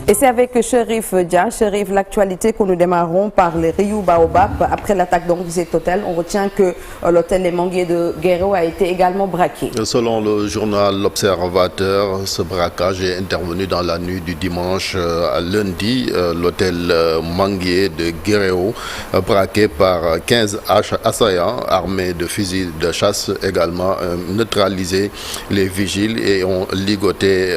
Et c'est avec Chérif Dia. Chérif, l'actualité que nous démarrons par les Riu Baobab. Après l'attaque donc de cet hôtel, on retient que l'hôtel Les Manguiers de Guéréo a été également braqué. Selon le journal L'Observateur, ce braquage est intervenu dans la nuit du dimanche à lundi. L'hôtel Manguier de Guéréo, braqué par 15 assaillants armés de fusils de chasse, également neutralisé les vigiles et ont ligoté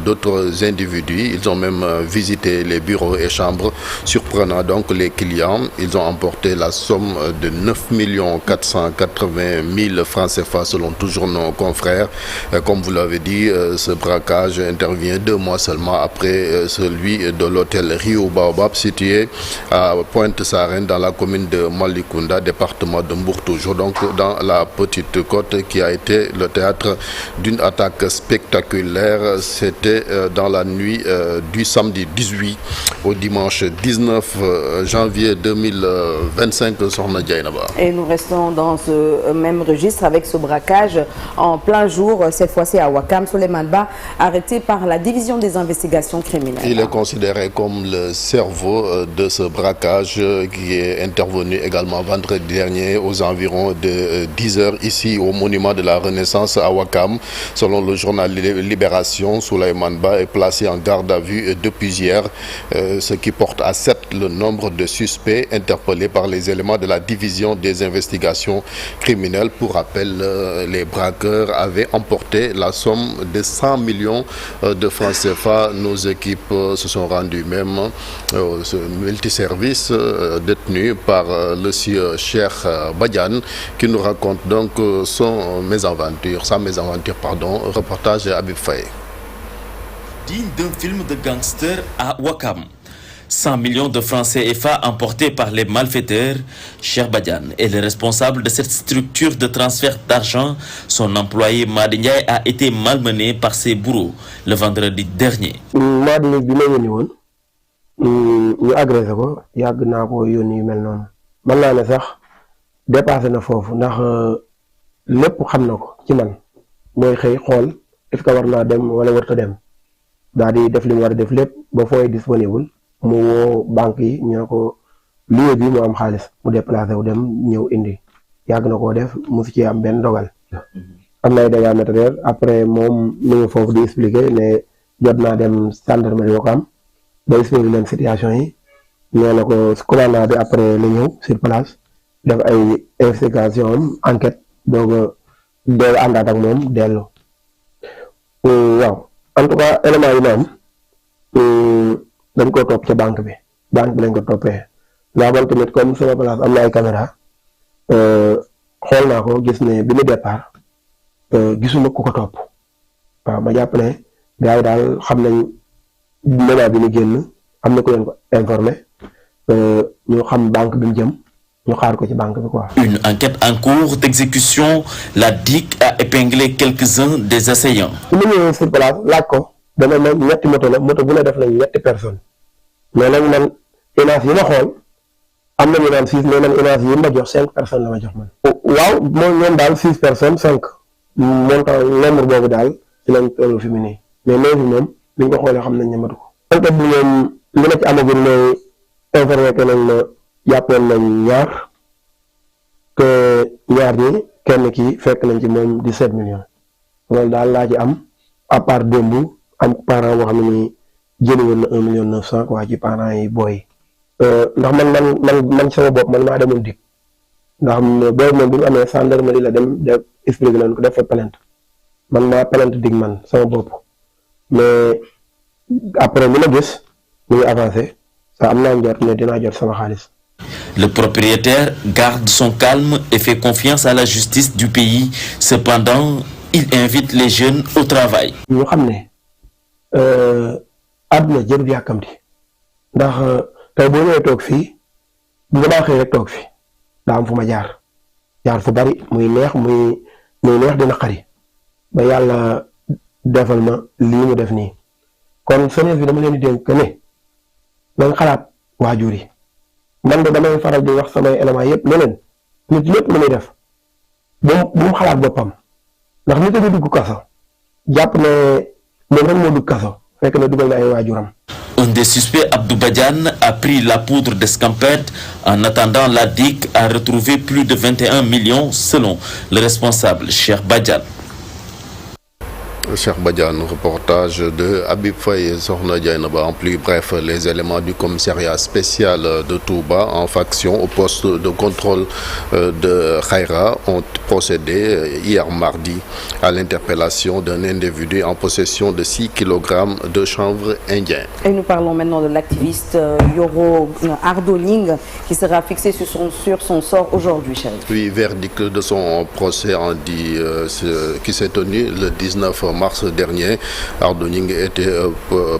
d'autres individus. Ils ont même visité les bureaux et chambres, surprenant donc les clients. Ils ont emporté la somme de 9 480 000 francs CFA selon toujours nos confrères. Comme vous l'avez dit, ce braquage intervient 2 mois seulement après celui de l'hôtel Riu Baobab situé à Pointe-Sarène dans la commune de Malicounda, département de Mbour, toujours donc dans la Petite Côte, qui a été le théâtre d'une attaque spectaculaire. C'était dans la nuit du samedi 18 au dimanche 19 janvier 2025. Et nous restons dans ce même registre avec ce braquage en plein jour, cette fois-ci à Ouakam. Souleymane Ba, arrêté par la division des investigations criminelles. Il est considéré comme le cerveau de ce braquage qui est intervenu également vendredi dernier aux environs de 10 heures ici au monument de la Renaissance à Ouakam. Selon le journal Libération, Souleymane Ba est placé en garde à vue depuis hier, ce qui porte à 7 le nombre de suspects interpellés par les éléments de la division des investigations criminelles. Pour rappel, les braqueurs avaient emporté la somme de 100 millions de francs CFA. Nos équipes se sont rendues même au multiservice détenu par le sieur Cheikh Badiane, qui nous raconte donc sa mésaventure, reportage Habib Faye. Digne d'un film de gangster à Ouakam. 100 millions de francs CFA emportés par les malfaiteurs. Cheikh Badiane est le responsable de cette structure de transfert d'argent. Son employé Madi Ndiaye a été malmené par ses bourreaux le vendredi dernier. Madi bi ma yónni woon ñu agressé ko yàgg naa ko yónni yu mel noonu mën naa ne sax dépassé na foofu ndax lépp xam na ko ci man mooy xëy xool est-ce que war naa dem wala warta dem daal di def li mu war a def lépp ba fooy disponible mu woo banque yi ñu ne ko lieu bi mu am xaalis mu déplacé wu dem ñëw indi yàgg na koo def musu ci am benn dogal am na ay dégâts matériels après moom mi ngi foofu di expliquer ne jot naa dem gendarmerie Ouakam ba expliquer leen situation yi ñoo na ko commandant bi après la ñëw sur place def ay investigation am enquête doog àndaat ak moom dellu waaw en tout cas élément yi ma am dañ ko topp ca banque bi lañ ko toppee ndax man tamit comme sama place am na ay caméra xool naa ko gis ne bi mu départ gisuma ku ko topp waaw ma jàpp ne gars yi daal xam nañ moment bi mu génn am na ku leen ko informé ñu xam banque bi mu jëm ñu xaar ko ci banque bi quoi. Une enquête en cours d'exécution. La DIC a épinglé quelques-uns des assaillants. su ma ñëwee sur place laaj ko dana ma ñetti moto la moto bu ne def nañ ñetti personnes mais nag man image yi ma xool am na ñu naan 6 mais man image yi ma jox 5 personnes la ma jox man. waaw moom ñoom daal 6 personnes 5 montant nombre boobu daal ci lañ toll fi mu nii mais léegi moom bi ñu ko xoolee xam nañ ne matu ko. enquête bi moom li ma ci amagul mooy informé que nañ ma jàppoon nañ ñaar que ñaar ñi kenn ki fekk nañ ci moom 17 millions loolu daal laa ci am à part démb am parent boo xam ne ni jëli woon na 1 million 900 quoi ci parents yi booy ndax man sama bopp man maa demoon dik ndax booy moom bi mu amee gendarmerie la dem def expliqué leen ko def fa plainte man maa plainte dig man sama bopp mais après li ma gis ñu ngi avancé ça am naa njort ne dinaa jot sama xaalis. Le propriétaire garde son calme et fait confiance à la justice du pays. Cependant, il invite les jeunes au travail. ñu xam ne àdduna jërul yàkkamti ndax tey boo ñëwee toog fii bu damaa xëy rek toog fi daa am fu ma jaar fu bari muy neex muy neex dina xari ba yàlla defal ma lii mu def nii kon jeunesse bi dama leen di dénk ne nañ xalaat waajur yi man de damay faral di wax samay éléments yëpp ne leen nit lépp lu muy def bu mu xalaat boppam ndax nit a ngi dugg kaso jàpp ne moom rek moo dugg kaso fekk na dugal na ay waajuram. Un des suspects, Abdou Badiane, a pris la poudre d'escampette. En attendant, la DIC a retrouvé plus de 21 millions selon le responsable, Cheikh Badiane. Cheikh Badiane, reportage de Habib Faye Sokhna Dieynaba. En plus bref, les éléments du commissariat spécial de Touba en faction au poste de contrôle de Khaira ont procédé hier mardi à l'interpellation d'un individu en possession de 6 kg de chanvre indien. Et nous parlons maintenant de l'activiste Yoro Ardoling qui sera fixé sur son sort aujourd'hui, Chérif. Oui, verdict de son procès qui s'est tenu le 19 mars dernier. Ardoling était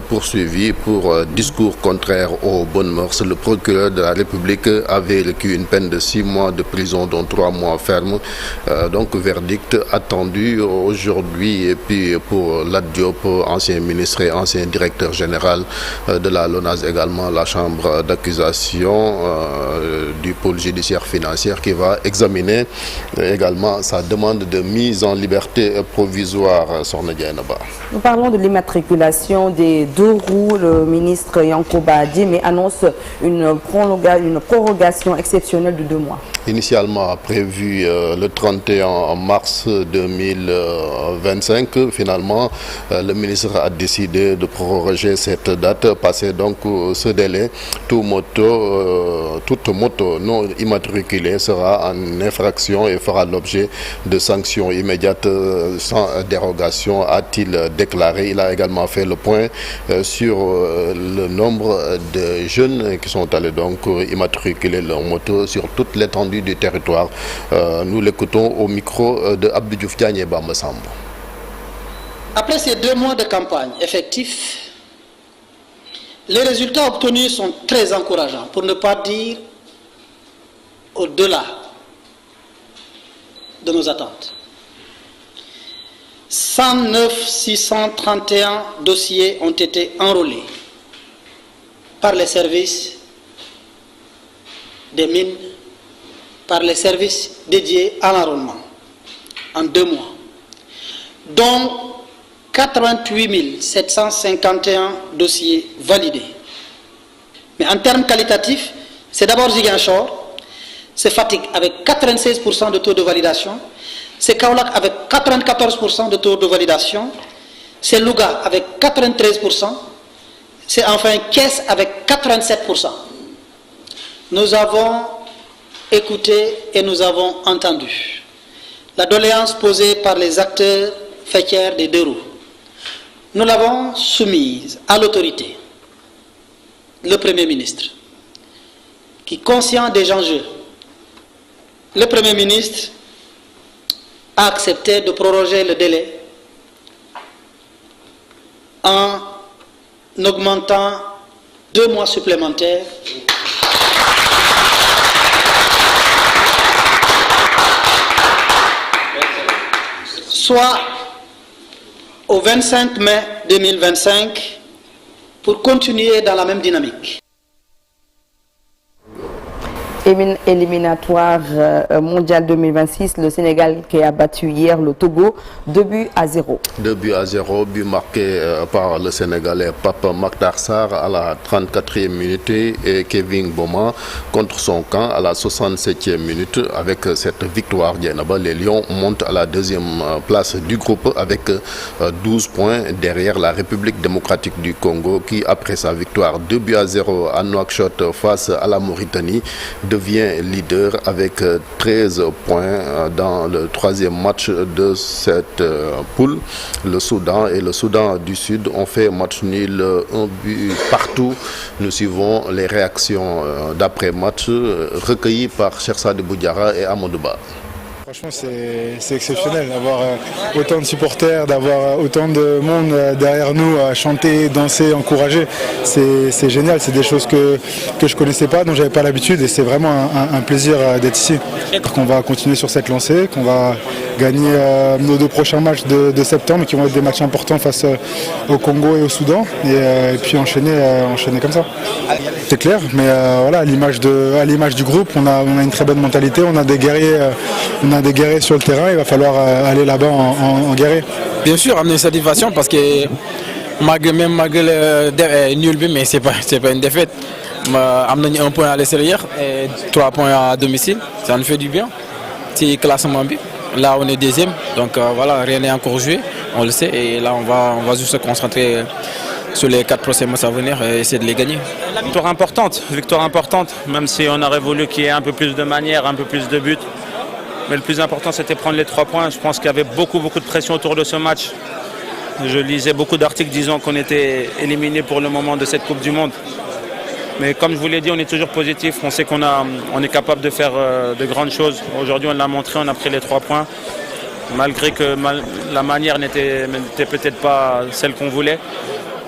poursuivi pour discours contraire aux bonnes mœurs. Le procureur de la République avait requis une peine de 6 mois de prison, dont 3 mois ferme. Donc verdict attendu aujourd'hui. Et puis pour Lat Diop, ancien ministre et ancien directeur général de la LONASE, également la chambre d'accusation du pôle judiciaire financier qui va examiner également sa demande de mise en liberté provisoire. Nous parlons de l'immatriculation des 2 roues. Le ministre Yankoba Diémé annonce une prorogation exceptionnelle de 2 mois. Initialement prévu le 31 mars 2025, finalement le ministre a décidé de proroger cette date, passer donc ce délai. Toute moto non immatriculée sera en infraction et fera l'objet de sanctions immédiates sans dérogation, a-t-il déclaré. Il a également fait le point sur le nombre de jeunes qui sont allés donc immatriculer leur moto sur toute l'étendue du territoire. Nous l'écoutons au micro de Abdou Diouf Diagne et Bamba Sambo. Après ces 2 mois de campagne effectifs, les résultats obtenus sont très encourageants, pour ne pas dire au-delà de nos attentes. 109 631 dossiers ont été enrôlés par les services des mines, par les services dédiés à l'enrôlement en 2 mois, dont 88 751 dossiers validés. Mais en termes qualitatifs, c'est d'abord Ziguinchor, c'est Fatick avec 96% de taux de validation, c'est Kaolack avec 94% de taux de validation, c'est Louga avec 93%, c'est enfin Thiès avec 87%. Nous avons écouté et nous avons entendu la doléance posée par les acteurs faîtières des 2 roues. Nous l'avons soumise à l'autorité, le Premier ministre, qui, conscient des enjeux, le Premier ministre a accepté de proroger le délai en augmentant 2 mois supplémentaires soit au 25 mai 2025 pour continuer dans la même dynamique. Éliminatoire mondial 2026, le Sénégal qui a battu hier le Togo 2-0. 2-0, but marqué par le Sénégalais Pape Makhtar Sarr à la 34e minute et Kevin Boma contre son camp à la 67e minute. Avec cette victoire, les Lions montent à la 2e place du groupe avec 12 points derrière la République démocratique du Congo qui, après sa victoire 2-0 à Nouakchott face à la Mauritanie, devient leader avec 13 points dans le 3e match de cette poule. Le Soudan et le Soudan du Sud ont fait match nul, 1 but partout. Nous suivons les réactions d'après-match recueillies par Cheikh Sadibou Diarra et Amadou Ba. Franchement, c'est exceptionnel d'avoir autant de supporters, d'avoir autant de monde derrière nous à chanter, danser, encourager. C'est génial, c'est des choses que je ne connaissais pas, dont je n'avais pas l'habitude et c'est vraiment un plaisir d'être ici. On va continuer sur cette lancée, qu'on va gagner nos 2 prochains matchs de septembre qui vont être des matchs importants face au Congo et au Soudan et puis enchaîner comme ça. C'est clair, mais voilà, à l'image du groupe, on a une très bonne mentalité, on a des guerriers sur le terrain, il va falloir aller là-bas en guerrier. Bien sûr, amener une satisfaction parce que malgré le nul, mais c'est pas une défaite. On a un point à l'extérieur et 3 points à domicile. Ça nous fait du bien. C'est classement B. Là, on est deuxième. Donc voilà, rien n'est encore joué. On le sait. Et là, on va juste se concentrer sur les 4 prochains matchs à venir et essayer de les gagner. Victoire importante, même si on aurait voulu qu'il y ait un peu plus de manière, un peu plus de buts. Mais le plus important, c'était prendre les 3 points. Je pense qu'il y avait beaucoup de pression autour de ce match. Je lisais beaucoup d'articles disant qu'on était éliminé pour le moment de cette Coupe du Monde. Mais comme je vous l'ai dit, on est toujours positif. On sait qu'on est capable de faire de grandes choses. Aujourd'hui, on l'a montré, on a pris les 3 points. Malgré que la manière n'était peut-être pas celle qu'on voulait.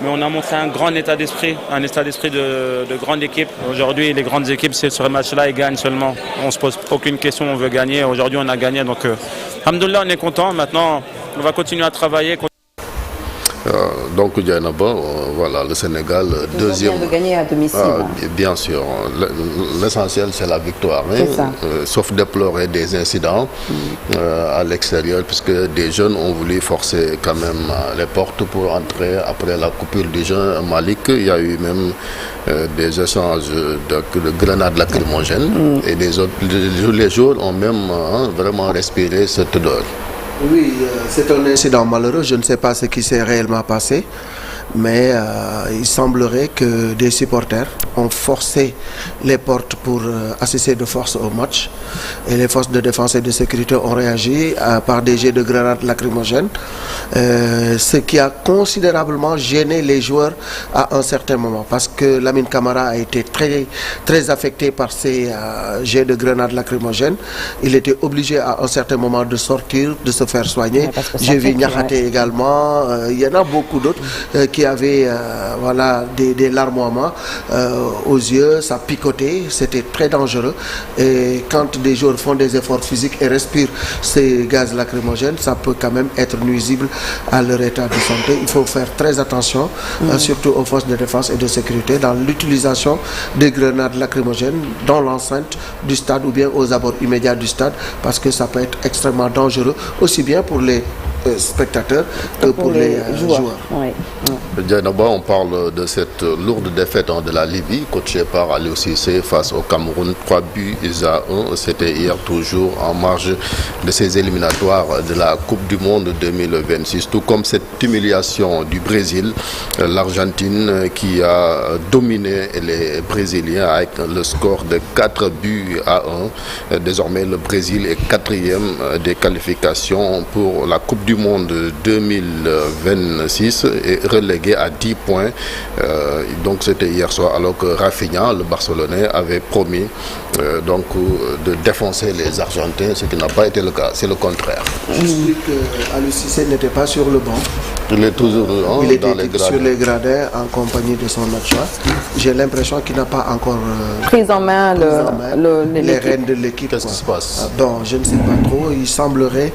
Mais on a montré un grand état d'esprit, de grande équipe. Aujourd'hui, les grandes équipes, sur ce match-là, ils gagnent seulement. On ne se pose aucune question, on veut gagner. Aujourd'hui, on a gagné. Donc, alhamdoulilah, on est content. Maintenant, on va continuer à travailler. Donc, Dieynaba, voilà, le Sénégal, deuxième. Vient de gagner à domicile. Bien sûr, l'essentiel c'est la victoire. Sauf déplorer des incidents à l'extérieur, puisque des jeunes ont voulu forcer quand même les portes pour entrer après la coupure du jeu Malik. Il y a eu même des échanges de grenades lacrymogènes et les joueurs ont même vraiment respiré cette odeur. Oui, c'est un incident malheureux. Je ne sais pas ce qui s'est réellement passé, mais il semblerait que des supporters ont forcé les portes pour assister de force au match. Et les forces de défense et de sécurité ont réagi par des jets de grenades lacrymogènes, ce qui a considérablement gêné les joueurs à un certain moment, parce que Lamine Camara a été très affecté par ces jets de grenades lacrymogènes. Il était obligé à un certain moment de sortir, de se faire soigner. J'ai vu Niakhaté également. Il y en a beaucoup d'autres qui avaient des larmoiements aux yeux, ça picotait, c'était très dangereux. Et quand des joueurs font des efforts physiques et respirent ces gaz lacrymogènes, ça peut quand même être nuisible à leur état de santé. Il faut faire très attention, surtout aux forces de défense et de sécurité, dans l'utilisation des grenades lacrymogènes dans l'enceinte du stade ou bien aux abords immédiats du stade, parce que ça peut être extrêmement dangereux, aussi bien pour les spectateurs que pour les joueurs. Oui. Dieynaba, on parle de cette lourde défaite de la Libye, coachée par Aliou Cissé face au Cameroun, 3-1. C'était hier, toujours en marge de ces éliminatoires de la Coupe du Monde 2026. Tout comme cette humiliation du Brésil, l'Argentine qui a dominé les Brésiliens avec le score de 4-1. Désormais, le Brésil est 4e des qualifications pour la Coupe du Monde 2026 et relégué à 10 points. Donc c'était hier soir, alors que Rafinha, le Barcelonais, avait promis de défoncer les Argentins, ce qui n'a pas été le cas, c'est le contraire. J'explique qu'Aliou Cissé n'était pas sur le banc. Il est toujours il était sur les gradins en compagnie de son adjoint. J'ai l'impression qu'il n'a pas encore pris en main les rênes de l'équipe. Qu'est-ce qui se passe? Bon, je ne sais pas trop. Il semblerait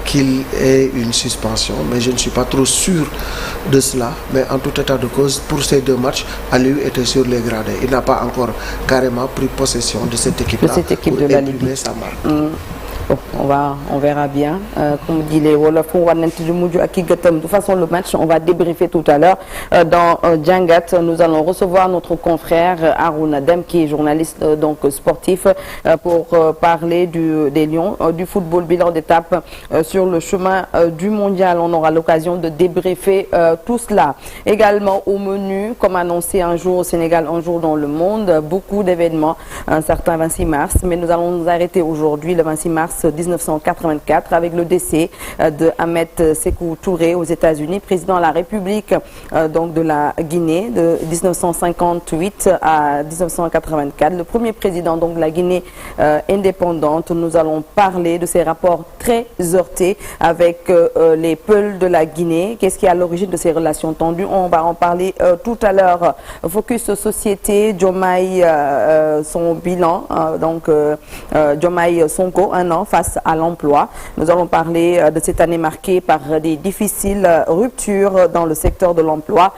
qu'il ait une suspension, mais je ne suis pas trop sûr de cela. Mais en tout état de cause, pour ces 2 matchs, Aliou était sur les gradins. Il n'a pas encore carrément pris possession de cette équipe-là. De cette équipe de la Libye. Sa marque. On verra bien. Comme dit les Wolofs, de toute façon, le match, on va débriefer tout à l'heure. Dans Djangat, nous allons recevoir notre confrère Harouna Dem, qui est journaliste sportif, pour parler des Lions, du football bilan d'étape sur le chemin du mondial. On aura l'occasion de débriefer tout cela. Également au menu, comme annoncé, un jour au Sénégal, un jour dans le monde, beaucoup d'événements, un certain 26 mars, mais nous allons nous arrêter aujourd'hui, le 26 mars 1984, avec le décès de Ahmed Sékou Touré aux États-Unis, président de la République de la Guinée de 1958 à 1984, le premier président de la Guinée indépendante. Nous allons parler de ces rapports très heurtés avec les Peuls de la Guinée. Qu'est-ce qui est à l'origine de ces relations tendues? On va en parler tout à l'heure. Focus Société, Diomaye, son bilan, Diomaye Sonko, 1 an face à l'emploi. Nous allons parler de cette année marquée par des difficiles ruptures dans le secteur de l'emploi.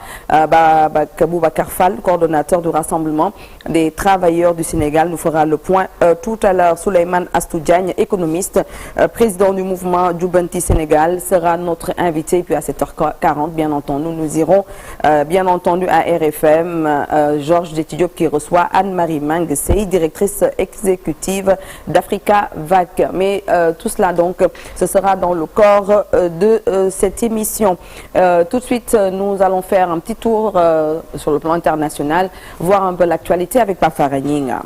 Boubacar Fall, coordonnateur du Rassemblement des travailleurs du Sénégal, nous fera le point tout à l'heure. Souleymane Astou Diagne, économiste, président président du mouvement Jubanti Sénégal, sera notre invité. Et puis à 7h40, bien entendu, nous irons bien entendu à RFM. Georges Détidiop qui reçoit Anne-Marie Manguesey, directrice exécutive d'Africa VAC. Mais tout cela donc, ce sera dans le corps de cette émission. Tout de suite, nous allons faire un petit tour sur le plan international, voir un peu l'actualité avec Papa Ragninga.